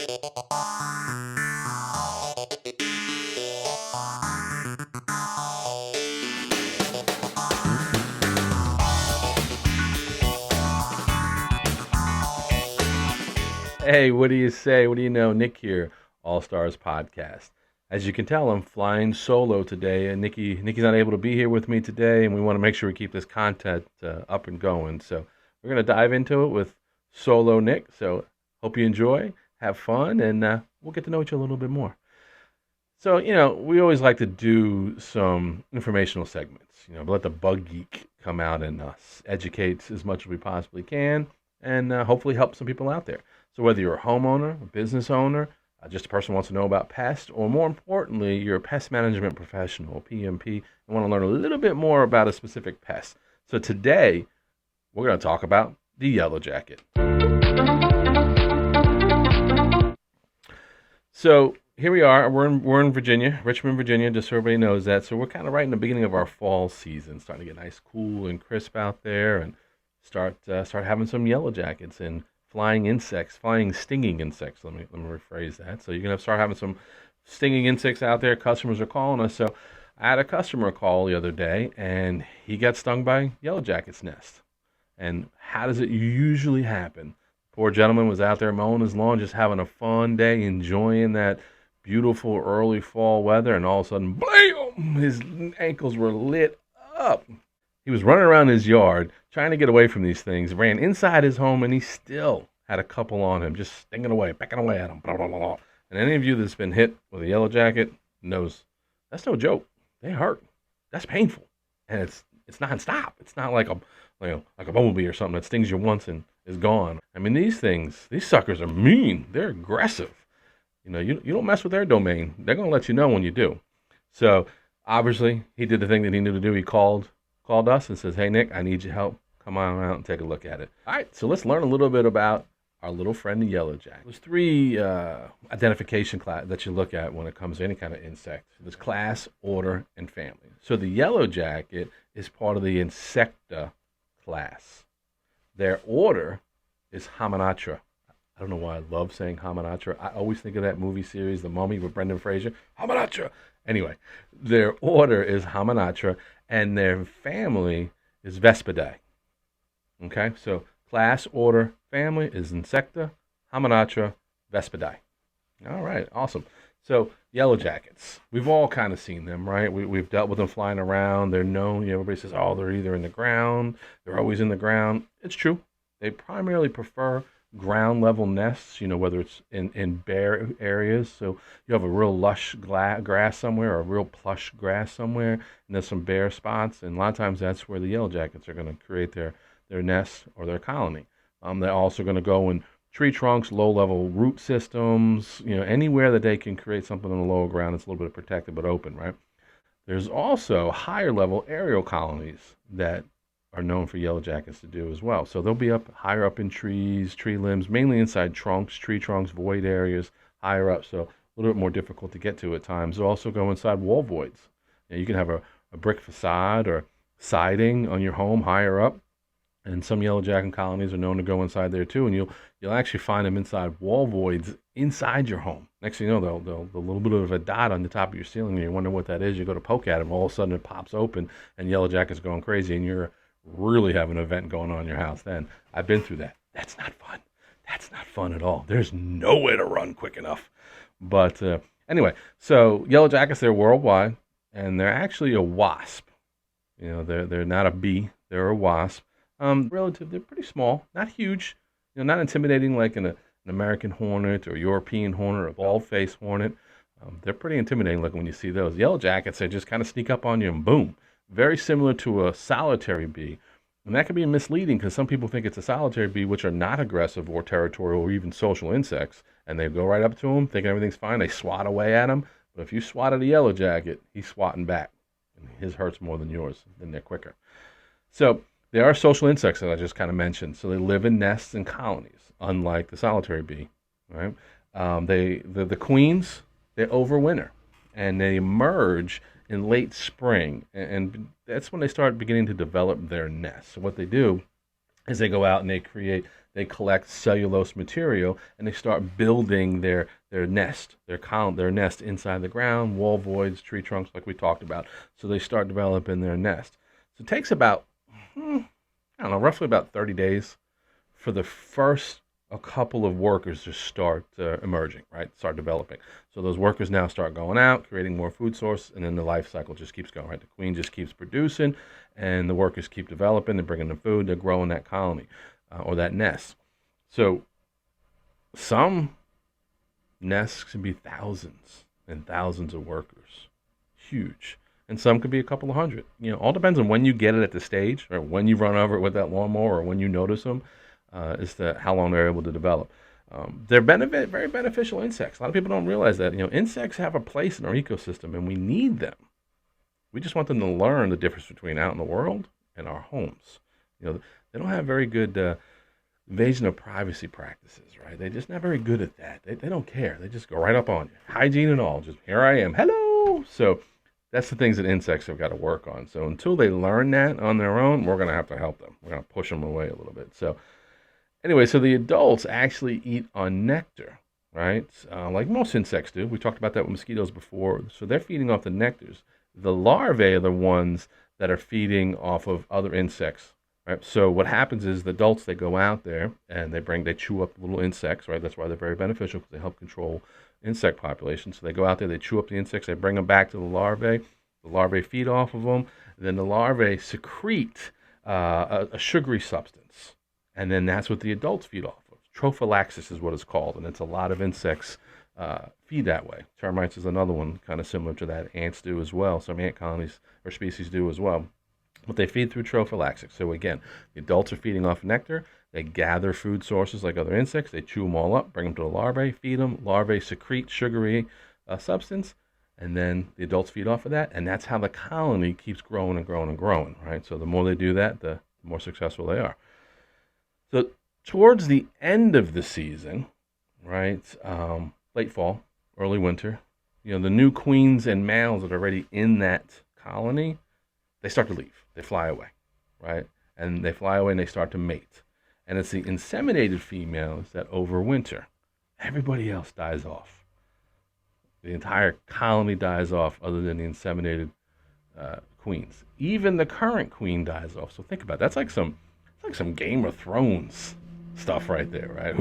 Hey, what do you say? What do you know? Nick here, All Stars Podcast. As you can tell, I'm flying solo today, and Nikki's not able to be here with me today, and we want to make sure we keep this content up and going. So we're gonna dive into it with solo Nick. So hope you enjoy, have fun, and we'll get to know each other a little bit more. So we always like to do some informational segments. Let the bug geek come out and educate as much as we possibly can, and hopefully help some people out there. So whether you're a homeowner, a business owner, just a person who wants to know about pests, or more importantly, you're a pest management professional, PMP, and want to learn a little bit more about a specific pest. So today, we're going to talk about the yellow jacket. So here we are. We're in Virginia, Richmond, Virginia, just so everybody knows that. So we're kind of right in the beginning of our fall season, starting to get nice, cool, and crisp out there, and start having some yellow jackets and flying stinging insects. Let me rephrase that. So you're gonna start having some stinging insects out there. Customers are calling us. So I had a customer call the other day, and he got stung by yellow jacket's nest. And how does it usually happen? Poor gentleman was out there mowing his lawn, just having a fun day, enjoying that beautiful early fall weather, and all of a sudden, blam! His ankles were lit up. He was running around his yard trying to get away from these things, ran inside his home, and he still had a couple on him, just stinging away, pecking away at him. Blah, blah, blah, blah. And any of you that's been hit with a yellow jacket knows that's no joke. They hurt. That's painful. And it's nonstop. It's not like a bumblebee or something that stings you once and is gone. I mean, these suckers are mean. They're aggressive. You don't mess with their domain. They're going to let you know when you do. So obviously, he did the thing that he knew to do. He called us and says, "Hey, Nick, I need your help. Come on out and take a look at it." All right, so let's learn a little bit about our little friend, the yellow jacket. There's three identification class that you look at when it comes to any kind of insect. There's class, order, and family. So the yellow jacket is part of the Insecta class. Their order is Hamanatra. I don't know why I love saying Hamanatra. I always think of that movie series, The Mummy with Brendan Fraser. Hamanatra! Anyway, their order is Hamanatra, and their family is Vespidae. Okay, so class, order, family is Insecta, Hamanatra, Vespidae. All right, awesome. So yellow jackets, we've all kind of seen them, right? We've dealt with them flying around. They're known. Everybody says, "Oh, they're either in the ground. They're always in the ground." It's true. They primarily prefer ground level nests, whether it's in bare areas. So you have a real lush grass somewhere, or a real plush grass somewhere, and there's some bare spots. And a lot of times that's where the yellow jackets are going to create their nest or their colony. They're also going to go in tree trunks, low level root systems, anywhere that they can create something on the lower ground that's a little bit protected but open, right? There's also higher level aerial colonies that are known for yellow jackets to do as well. So they'll be up higher up in trees, tree limbs, mainly inside trunks, tree trunks, void areas, higher up, so a little bit more difficult to get to at times. They'll also go inside wall voids. You can have a brick facade or siding on your home higher up, and some yellow jacket colonies are known to go inside there too, and you'll actually find them inside wall voids inside your home. Next thing you know, they'll a little bit of a dot on the top of your ceiling, and you wonder what that is. You go to poke at them, all of a sudden it pops open, and yellow jacket's going crazy, and you're really have an event going on in your house then. I've been through that. That's not fun. That's not fun at all. There's no way to run quick enough. But anyway, so yellow jackets, they're worldwide, and they're actually a wasp. They're not a bee. They're a wasp. They're pretty small, not huge. Not intimidating like an American hornet or European hornet or a bald-faced hornet. They're pretty intimidating looking when you see those. Yellow jackets, they just kind of sneak up on you and boom. Very similar to a solitary bee. And that can be misleading because some people think it's a solitary bee, which are not aggressive or territorial or even social insects. And they go right up to them, thinking everything's fine. They swat away at them. But if you swat at a yellow jacket, he's swatting back. And his hurts more than yours, then they're quicker. So they are social insects that I just kind of mentioned. So they live in nests and colonies, unlike the solitary bee. Right? The queens, they overwinter. And they emerge in late spring, and that's when they start beginning to develop their nests. So what they do is they go out and they collect cellulose material and they start building their nest, their nest inside the ground, wall voids, tree trunks, like we talked about. So they start developing their nest. So it takes about, I don't know, roughly about 30 days for the first a couple of workers to start emerging, right? Start developing. So those workers now start going out, creating more food source, and then the life cycle just keeps going, right? The queen just keeps producing, and the workers keep developing. They're bringing the food. They're growing that colony or that nest. So some nests can be thousands and thousands of workers, huge. And some could be a couple of hundred. All depends on when you get it at the stage, or when you run over it with that lawnmower, or when you notice them, as to how long they're able to develop. They're very beneficial insects. A lot of people don't realize that. Insects have a place in our ecosystem, and we need them. We just want them to learn the difference between out in the world and our homes. They don't have very good invasion of privacy practices, right? They're just not very good at that. They don't care. They just go right up on you, hygiene and all. Just here I am, hello. So that's the things that insects have got to work on. So until they learn that on their own, we're going to have to help them. We're going to push them away a little bit. So anyway, so the adults actually eat on nectar, right? Like most insects do. We talked about that with mosquitoes before. So they're feeding off the nectars. The larvae are the ones that are feeding off of other insects, right? So what happens is the adults, they go out there and they chew up little insects, right? That's why they're very beneficial, because they help control insect population. So they go out there, they chew up the insects, they bring them back to the larvae. The larvae feed off of them. And then the larvae secrete a sugary substance. And then that's what the adults feed off of. Trophallaxis is what it's called. And it's a lot of insects feed that way. Termites is another one kind of similar to that. Ants do as well. Some ant colonies or species do as well. But they feed through trophallaxis. So again, the adults are feeding off nectar. They gather food sources like other insects. They chew them all up, bring them to the larvae, feed them. Larvae secrete sugary substance, and then the adults feed off of that. And that's how the colony keeps growing and growing and growing, right? So the more they do that, the more successful they are. So towards the end of the season, right, late fall, early winter, the new queens and males that are already in that colony, they start to leave. They fly away, right? And they fly away and they start to mate. And it's the inseminated females that overwinter. Everybody else dies off. The entire colony dies off other than the inseminated queens. Even the current queen dies off. So think about it. That's like some Game of Thrones stuff right there, right?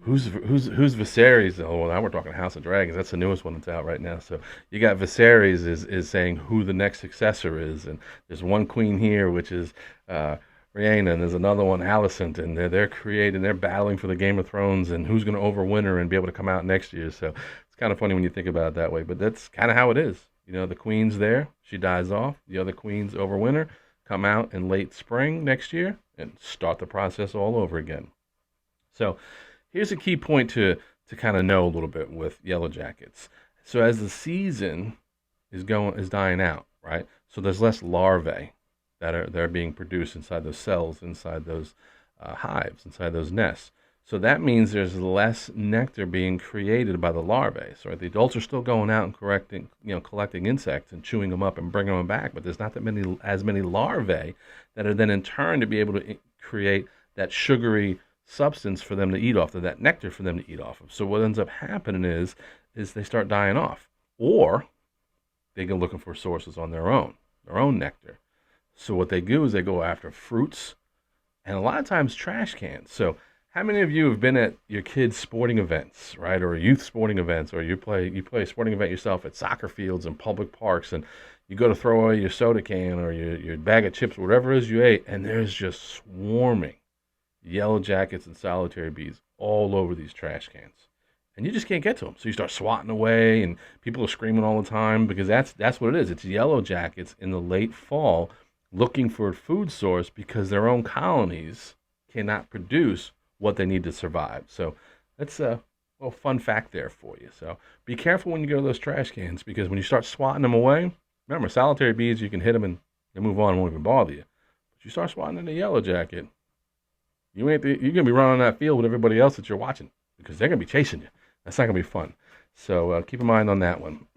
Who's Viserys? Oh, well, now we're talking House of Dragons. That's the newest one that's out right now. So you got Viserys is saying who the next successor is, and there's one queen here, which is Rhaena, and there's another one, Alicent, and they're battling for the Game of Thrones and who's going to overwinter and be able to come out next year. So it's kind of funny when you think about it that way, but that's kind of how it is. The queen's there, she dies off. The other queens overwinter, come out in late spring next year, and start the process all over again. So here's a key point to kind of know a little bit with yellow jackets. So as the season is dying out, right? So there's less larvae that are being produced inside those cells, inside those hives, inside those nests. So that means there's less nectar being created by the larvae. So the adults are still going out and collecting insects and chewing them up and bringing them back, but there's not as many larvae that are then in turn to be able to create that sugary substance for them to eat off of, that nectar for them to eat off of. So what ends up happening is they start dying off, or they go looking for sources on their own nectar. So what they do is they go after fruits and a lot of times trash cans. So how many of you have been at your kids' sporting events, right, or youth sporting events, or you play a sporting event yourself at soccer fields and public parks, and you go to throw away your soda can or your bag of chips, whatever it is you ate, and there's just swarming yellow jackets and solitary bees all over these trash cans, and you just can't get to them. So you start swatting away, and people are screaming all the time because that's what it is. It's yellow jackets in the late fall looking for a food source because their own colonies cannot produce what they need to survive. So that's a little fun fact there for you. So be careful when you go to those trash cans, because when you start swatting them away, remember, solitary bees, you can hit them and they move on and won't even bother you. But you start swatting in the yellow jacket, you're going to be running on that field with everybody else that you're watching, because they're going to be chasing you. That's not going to be fun. So keep in mind on that one.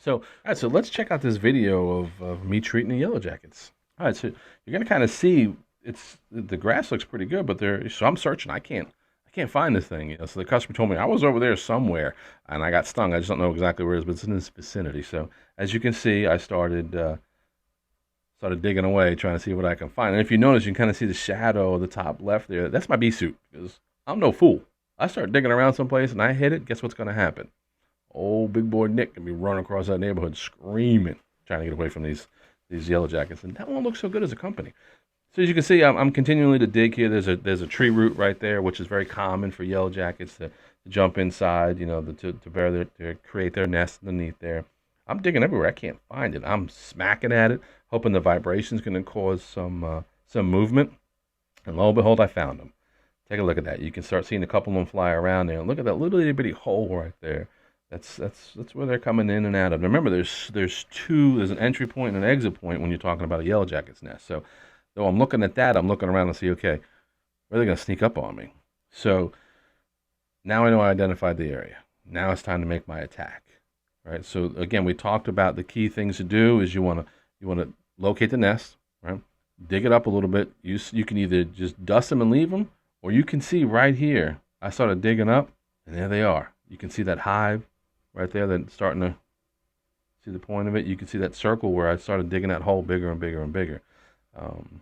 So, all right, so let's check out this video of me treating the yellow jackets. All right, so you're going to kind of see the grass looks pretty good, but so I'm searching. I can't find this thing. So the customer told me I was over there somewhere, and I got stung. I just don't know exactly where it is, but it's in this vicinity. So as you can see, I started digging away, trying to see what I can find. And if you notice, you can kind of see the shadow of the top left there. That's my bee suit, because I'm no fool. I start digging around someplace and I hit it. Guess what's going to happen? Old big boy Nick can be running across that neighborhood screaming, trying to get away from these yellow jackets. And that won't look so good as a company. So as you can see, I'm continually to dig here. There's a tree root right there, which is very common for yellow jackets to jump inside, to create their nest underneath there. I'm digging everywhere. I can't find it. I'm smacking at it, hoping the vibration's going to cause some movement. And lo and behold, I found them. Take a look at that. You can start seeing a couple of them fly around there. And look at that little itty bitty hole right there. That's where they're coming in and out of. Now remember, there's an entry point and an exit point when you're talking about a yellow jacket's nest. So though I'm looking at that, I'm looking around and see, okay, where are they going to sneak up on me? So now I know I identified the area. Now it's time to make my attack. Right. So again, we talked about the key things to do is you want to locate the nest, right? Dig it up a little bit. You can either just dust them and leave them, or you can see right here. I started digging up, and there they are. You can see that hive right there. That's starting to see the point of it. You can see that circle where I started digging that hole bigger and bigger and bigger. Um,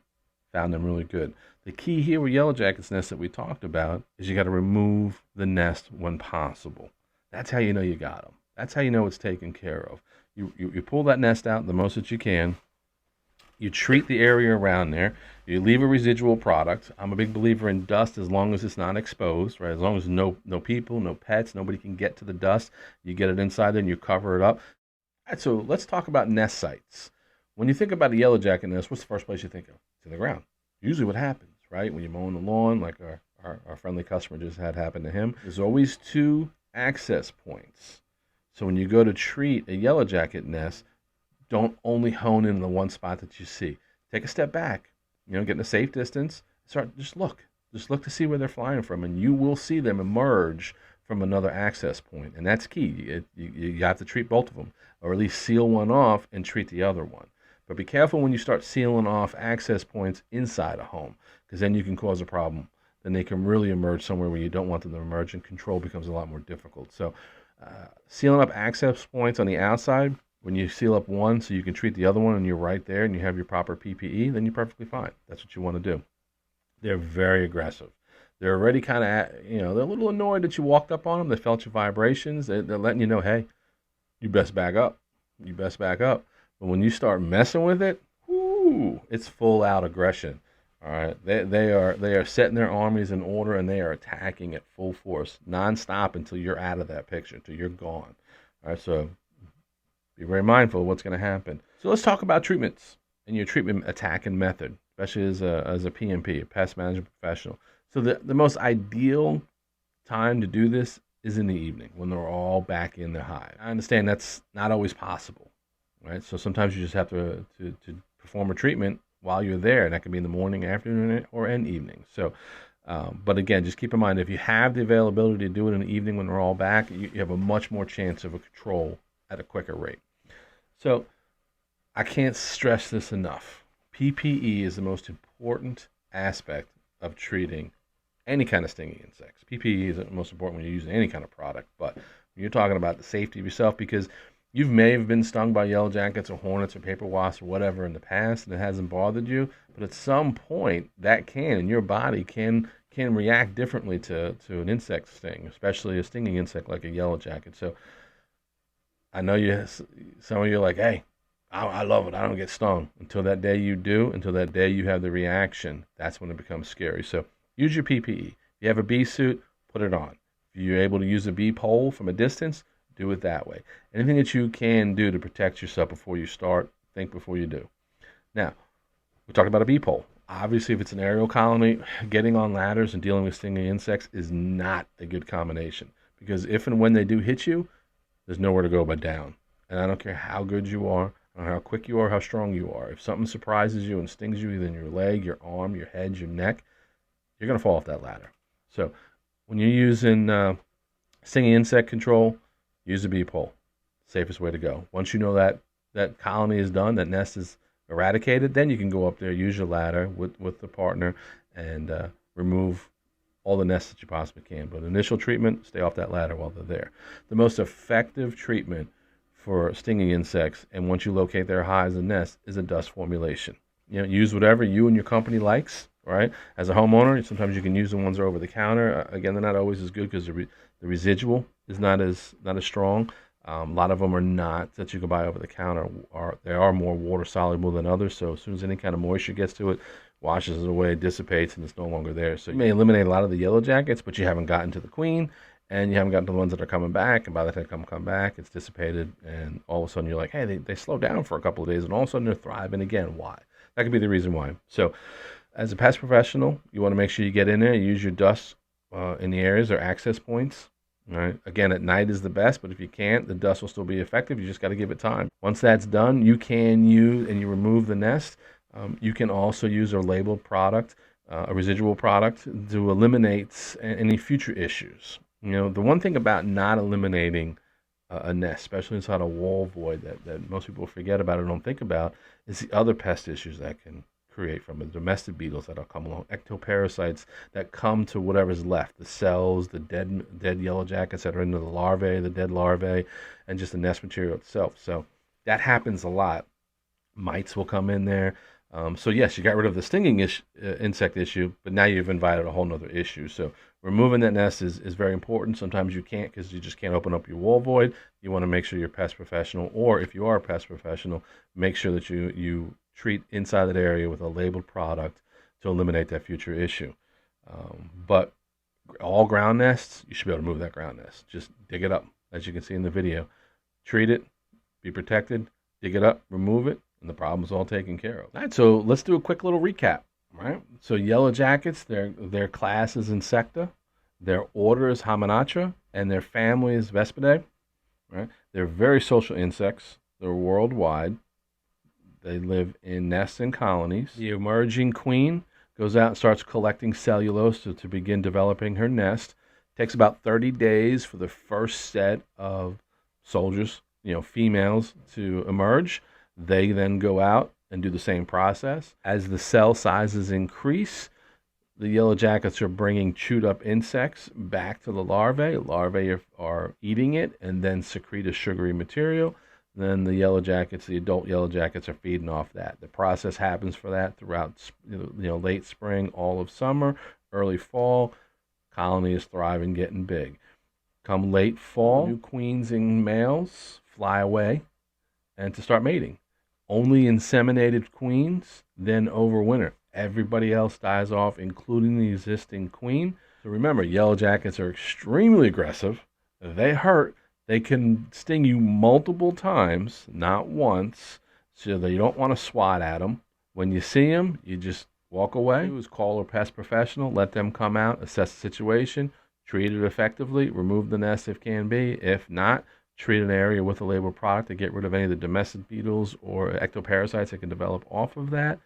Found them really good. The key here with yellow jackets nest that we talked about is you got to remove the nest when possible. That's how you know you got them. That's how you know it's taken care of. You pull that nest out the most that you can. You treat the area around there. You leave a residual product. I'm a big believer in dust as long as it's not exposed, right? As long as no people, no pets, nobody can get to the dust. You get it inside there and you cover it up. All right, so let's talk about nest sites. When you think about a yellow jacket nest, what's the first place you think of? It's in the ground. Usually what happens, right? When you're mowing the lawn, like our friendly customer just had happen to him, there's always two access points. So when you go to treat a yellow jacket nest, don't only hone in on the one spot that you see. Take a step back, get in a safe distance. Just look. Just look to see where they're flying from, and you will see them emerge from another access point. And that's key. You have to treat both of them, or at least seal one off and treat the other one. But be careful when you start sealing off access points inside a home, because then you can cause a problem. Then they can really emerge somewhere where you don't want them to emerge, and control becomes a lot more difficult. So sealing up access points on the outside, when you seal up one so you can treat the other one and you're right there and you have your proper PPE, then you're perfectly fine. That's what you want to do. They're very aggressive. They're already kind of, they're a little annoyed that you walked up on them. They felt your vibrations. They're letting you know, hey, you best back up. You best back up. But when you start messing with it, whoo, it's full out aggression. All right, they are setting their armies in order and they are attacking at full force, nonstop until you're out of that picture, until you're gone. All right, so be very mindful of what's going to happen. So let's talk about treatments and your treatment attack and method, especially as a PMP, a pest management professional. So the most ideal time to do this is in the evening when they're all back in the hive. I understand that's not always possible, right? So sometimes you just have to perform a treatment while you're there, and that can be in the morning, afternoon, or an evening. So, but again, just keep in mind, if you have the availability to do it in the evening when we're all back, you have a much more chance of a control at a quicker rate. So I can't stress this enough. PPE is the most important aspect of treating any kind of stinging insects. PPE is the most important when you're using any kind of product, but when you're talking about the safety of yourself, because you may have been stung by yellow jackets or hornets or paper wasps or whatever in the past and it hasn't bothered you, but at some point that can, and your body can react differently to an insect sting, especially a stinging insect like a yellow jacket. So I know some of you are like, hey, I love it. I don't get stung. Until that day you do, until that day you have the reaction, that's when it becomes scary. So use your PPE. If you have a bee suit, put it on. If you're able to use a bee pole from a distance, do it that way. Anything that you can do to protect yourself before you start, think before you do. Now, we're talking about a bee pole. Obviously, if it's an aerial colony, getting on ladders and dealing with stinging insects is not a good combination, because if and when they do hit you, there's nowhere to go but down. And I don't care how good you are, I don't know how quick you are, how strong you are. If something surprises you and stings you, either in your leg, your arm, your head, your neck, you're going to fall off that ladder. So when you're using stinging insect control, use a bee pole. Safest way to go. Once you know that colony is done, that nest is eradicated, then you can go up there, use your ladder with the partner, and remove all the nests that you possibly can. But initial treatment, stay off that ladder while they're there. The most effective treatment for stinging insects, and once you locate their hives and nests, is a dust formulation. Use whatever you and your company likes, right? As a homeowner, sometimes you can use the ones that are over the counter. Again, they're not always as good because the residual is not as strong. A lot of them are not that you can buy over the counter. They are more water soluble than others. So as soon as any kind of moisture gets to it, washes it away, dissipates, and it's no longer there. So you may eliminate a lot of the yellow jackets, but you haven't gotten to the queen, and you haven't gotten to the ones that are coming back. And by the time they come back, it's dissipated, and all of a sudden you're like, hey, they slow down for a couple of days, and all of a sudden they're thriving again. Why? That could be the reason why. So as a pest professional, you want to make sure you get in there, use your dust in the areas or access points. Right. Again, at night is the best, but if you can't, the dust will still be effective. You just got to give it time. Once that's done, you can use, and you remove the nest, you can also use a labeled product, a residual product, to eliminate any future issues. The one thing about not eliminating a nest, especially inside a wall void, that most people forget about or don't think about, is the other pest issues that can create from it. Domestic beetles that'll come along, ectoparasites that come to whatever's left, the cells, the dead yellow jackets that are into the larvae, the dead larvae, and just the nest material itself. So that happens a lot. Mites will come in there. So yes, you got rid of the stinging insect issue, but now you've invited a whole nother issue. So removing that nest is very important. Sometimes you can't because you just can't open up your wall void. You want to make sure you're a pest professional, or if you are a pest professional, make sure that you treat inside that area with a labeled product to eliminate that future issue. But all ground nests, you should be able to move that ground nest. Just dig it up, as you can see in the video. Treat it, be protected, dig it up, remove it, and the problem's all taken care of. All right, so let's do a quick little recap. Right? So yellow jackets, their class is Insecta, their order is Hamanatra, and their family is Vespidae. Right? They're very social insects. They're worldwide. They live in nests and colonies. The emerging queen goes out and starts collecting cellulose to begin developing her nest. Takes about 30 days for the first set of soldiers, females, to emerge. They then go out and do the same process. As the cell sizes increase, the yellow jackets are bringing chewed up insects back to the larvae. Larvae are eating it and then secrete a sugary material. Then the yellow jackets, the adult yellow jackets, are feeding off that. The process happens for that throughout late spring, all of summer, early fall. Colony is thriving, getting big. Come late fall, new queens and males fly away and to start mating. Only inseminated queens then overwinter. Everybody else dies off, including the existing queen. So remember, yellow jackets are extremely aggressive. They hurt. They can sting you multiple times, not once, so that you don't want to swat at them. When you see them, you just walk away. Call a pest professional, let them come out, assess the situation, treat it effectively, remove the nest if can be. If not, treat an area with a labeled product to get rid of any of the domestic beetles or ectoparasites that can develop off of that,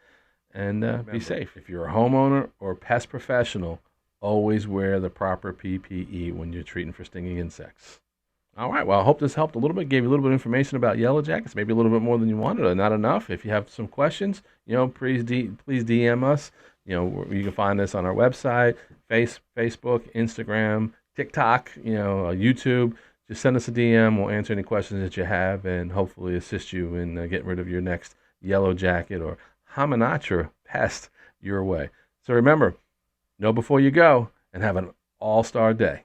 and be safe. If you're a homeowner or pest professional, always wear the proper PPE when you're treating for stinging insects. All right, well, I hope this helped a little bit, gave you a little bit of information about yellow jackets, maybe a little bit more than you wanted, or not enough. If you have some questions, please DM us. You can find us on our website, Facebook, Instagram, TikTok, YouTube. Just send us a DM. We'll answer any questions that you have and hopefully assist you in getting rid of your next yellow jacket or Hamanatra pest your way. So remember, know before you go, and have an all-star day.